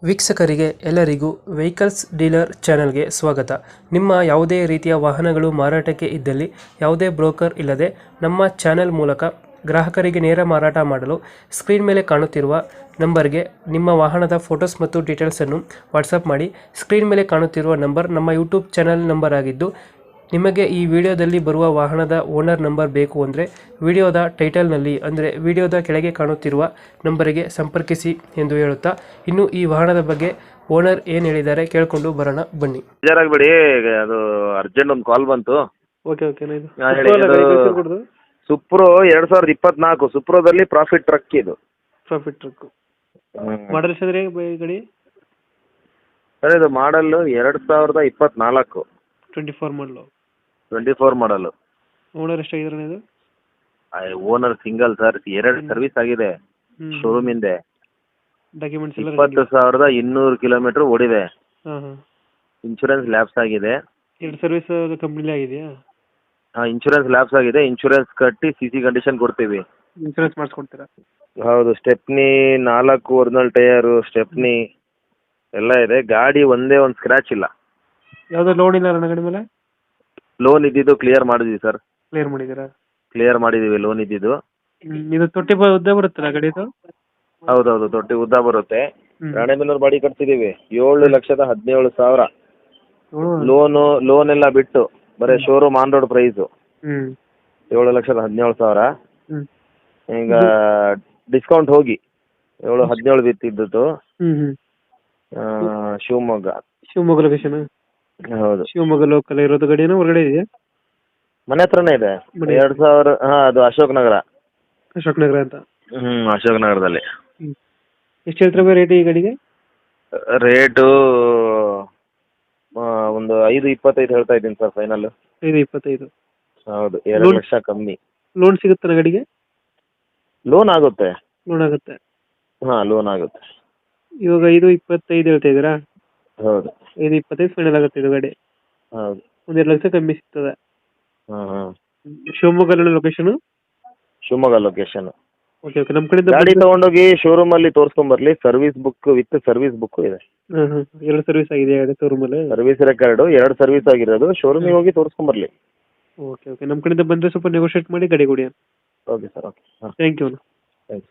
ವೀಕ್ಷಕರಿಗೆ ಎಲ್ಲರಿಗೂ vehicles dealer ಚಾನೆಲ್ಗೆ ಸ್ವಾಗತ. ನಿಮ್ಮ ಯಾವುದೇ ರೀತಿಯ ವಾಹನಗಳು ಮಾರಾಟಕ್ಕೆ ಇದ್ದಲ್ಲಿ ಯಾವುದೇ ಬ್ರೋಕರ್ ಇಲ್ಲದೆ ನಮ್ಮ ಚಾನೆಲ್ ಮೂಲಕ ಗ್ರಾಹಕರಿಗೆ ನೇರ ಮಾರಾಟ ಮಾಡಲು ಸ್ಕ್ರೀನ್ ಮೇಲೆ ಕಾಣುತ್ತಿರುವ ನಂಬರ್ಗೆ ನಿಮ್ಮ ವಾಹನದ ಫೋಟೋಸ್ ಮತ್ತು ಡೀಟೇಲ್ಸನ್ನು ವಾಟ್ಸಪ್ ಮಾಡಿ. ಸ್ಕ್ರೀನ್ ಮೇಲೆ ಕಾಣುತ್ತಿರುವ ನಂಬರ್ ನಮ್ಮ ಯೂಟ್ಯೂಬ್ ಚಾನೆಲ್ ನಂಬರ್ ಆಗಿದ್ದು, ನಿಮಗೆ ಈ ವಿಡಿಯೋದಲ್ಲಿ ಬರುವ ವಾಹನದ ಓನರ್ ನಂಬರ್ ಬೇಕು ಅಂದರೆ ವಿಡಿಯೋದ ಟೈಟಲ್ನಲ್ಲಿ ಅಂದರೆ ವಿಡಿಯೋದ ಕೆಳಗೆ ಕಾಣುತ್ತಿರುವ ನಂಬರಿಗೆ ಸಂಪರ್ಕಿಸಿ ಎಂದು ಹೇಳುತ್ತಾ, ಇನ್ನು ಈ ವಾಹನದ ಬಗ್ಗೆ ಓನರ್ ಏನು ಹೇಳಿದ್ದಾರೆ ಕೇಳಿಕೊಂಡು ಬರೋಣ ಬನ್ನಿ. ಬೇಜಾರಾಗಬೇಡಿ, ಅದು ಅರ್ಜೆಂಟ್ ಒಂದು ಕಾಲ್ ಬಂತು. Okay okay. ಸುಪ್ರೋ 2024 ಸುಪ್ರೋದಲ್ಲಿ ಪ್ರಾಫಿಟ್ ಟ್ರಕ್ ಇದು. ಪ್ರಾಫಿಟ್ ಟ್ರಕ್ ಮಾಡಲ್ ಅಂದ್ರೆ ಗಾಡಿ ಸರ್, ಇದು ಮಾಡಲ್ 2024 24 ಮಾಡಲು. ಓನರ್ ಎಷ್ಟಾಗಿದ್ದಾರೆ ಇದು? ಓನರ್ ಸಿಂಗಲ್ ಸರ್, 2 ಸರ್ವಿಸ್ ಆಗಿದೆ ಶೋರೂಮ್ ಇಂದೆ. ಡಾಕ್ಯುಮೆಂಟ್ಸ್ 20,200 ಕಿಲೋಮೀಟರ್ ಓಡಿದೆ. ಇನ್ಶೂರೆನ್ಸ್ ಲ್ಯಾಪ್ಸ್ ಆಗಿದೆ. 2 ಸರ್ವಿಸ್ ಕಂಪ್ನಿಲಿ ಆಗಿದೆಯಾ? ಇನ್ಶೂರೆನ್ಸ್ ಲ್ಯಾಪ್ಸ್ ಆಗಿದೆ. ಇನ್ಶೂರೆನ್ಸ್ ಕಟ್ಟಿ CC ಕಂಡೀಷನ್ ಕೊಡ್ತೀವಿ. ಇನ್ಶೂರೆನ್ಸ್ ಮಾಡಿಸ್ಕೊಡ್ತೀರಾ? ಹೌದು. ಸ್ಟೆಪ್ನಿ 4 ಒರಿಜಿನಲ್ ಟೈರು, ಸ್ಟೆಪ್ನಿ ಎಲ್ಲ ಇದೆ. ಗಾಡಿ ಒಂದೇ ಒಂದು ಸ್ಕ್ರಾಚ್ ಇಲ್ಲ. ಯಾವುದೋ ಲೋನ್ ಇಲ್ಲ ನನ್ನ ಗಾಡಿ ಮೇಲೆ? ಲೋನ್ ಇದ್ದಿದ್ದು ಕ್ಲಿಯರ್ ಮಾಡಿದ್ವಿ ಸರ್. ಕ್ಲಿಯರ್ ಮಾಡಿದ್ದೀರಾ? ಕ್ಲಿಯರ್ ಮಾಡಿದ್ದೀವಿ ಲೋನ್ ಇದ್ದಿದ್ದು. ಇದು ತೊಟ್ಟಿ ಉದ್ದ ಬರುತ್ತಲ್ಲ ಗಾಡಿದು? ಹೌದೌದು, ತೊಟ್ಟಿ ಉದ್ದ ಬರುತ್ತೆ. ರಾಣೆಬೆನ್ನೂರು ಬಾಡಿ ಕಟ್ಸಿದೀವಿ. 7,17,000 ಲೋನ್ ಎಲ್ಲ ಬಿಟ್ಟು ಬರೀ ಶೋರೂಮ್ ಆನ್ ರೋಡ್ ಪ್ರೈಸು 7,17,000. ಈಗ ಡಿಸ್ಕೌಂಟ್ ಹೋಗಿ 7,17 ಬಿತ್ತಿದ್ದು. ಶಿವಮೊಗ್ಗ ಲೊಕೇಶನ್? ಹೌದು. ಶಿವಮೊಗ್ಗ ಲೋಕಲ್ ಇರೋದು. ಗಾಡಿನ ಹೊರಗಡೆ ಇದೆಯಾ? ಮನೆ ಹತ್ರನೇ ಇದೆ. 2000. ಅದು ಅಶೋಕ್ ನಗರ. ಅಶೋಕ್ ನಗರ ಅಂತ? ಅಶೋಕ್ ನಗರದಲ್ಲಿ. ಎಷ್ಟು ಹೇಳ್ತಾರೆ ರೇಟ್ ಈ ಗಾಡಿಗೆ? ರೇಟು ಒಂದು 5,25 ಹೇಳ್ತಾ ಇದ್ದೀನಿ ಸರ್, ಫೈನಲ್ 5,25. ಹೌದು, 2 ಲಕ್ಷ ಕಮ್ಮಿ. ಲೋನ್ ಸಿಗುತ್ತಲ್ಲ ಗಾಡಿಗೆ? ಲೋನ್ ಆಗುತ್ತೆ. ಲೋನ್ ಆಗುತ್ತೆ? ಲೋನ್ ಆಗುತ್ತೆ. ಇವಾಗ 5,25 ಹೇಳ್ತಾ ಇದ್ದೀರಾ? ಹೌದು. 5,25 ಫೈನಲ್ ಆಗುತ್ತೆ ಇದು ಗಾಡಿ? ಹೌದು. 1,2 ಲಕ್ಷ ಕಮ್ಮಿ ಸಿಗ್ತದೆ. Shivamogga location? Shivamogga location. Okay okay. ನಮ್ಮ ಕಡೆಯಿಂದ ಗಾಡಿ ತಗೊಂಡೋಗಿ ಶೋರೂಮ್ ಅಲ್ಲಿ ತೋರಿಸ್ಕೊಂಬರ್ಲಿ. Service book with service book ಇದೆ. 2 ಸರ್ವಿಸ್ ಆಗಿದೆ ಗಾಡಿ ಶೋರೂಮ್ ಅಲ್ಲಿ? ಸರ್ವಿಸ್ ರೆಕಾರ್ಡ್ 2 ಸರ್ವಿಸ್ ಆಗಿರೋದು. ಶೋರೂಮಿಗೆ ಹೋಗಿ ತೋರಿಸ್ಕೊಂಬರ್ಲಿ. Okay okay. ನಮ್ಮ ಕಡೆಯಿಂದ ಬಂದರೆ ಸ್ವಲ್ಪ ನೆಗೋಷಿಯೇಟ್ ಮಾಡಿ ಗಾಡಿ ಕೊಡಿ. Okay sir. Okay. Thank you. Thanks.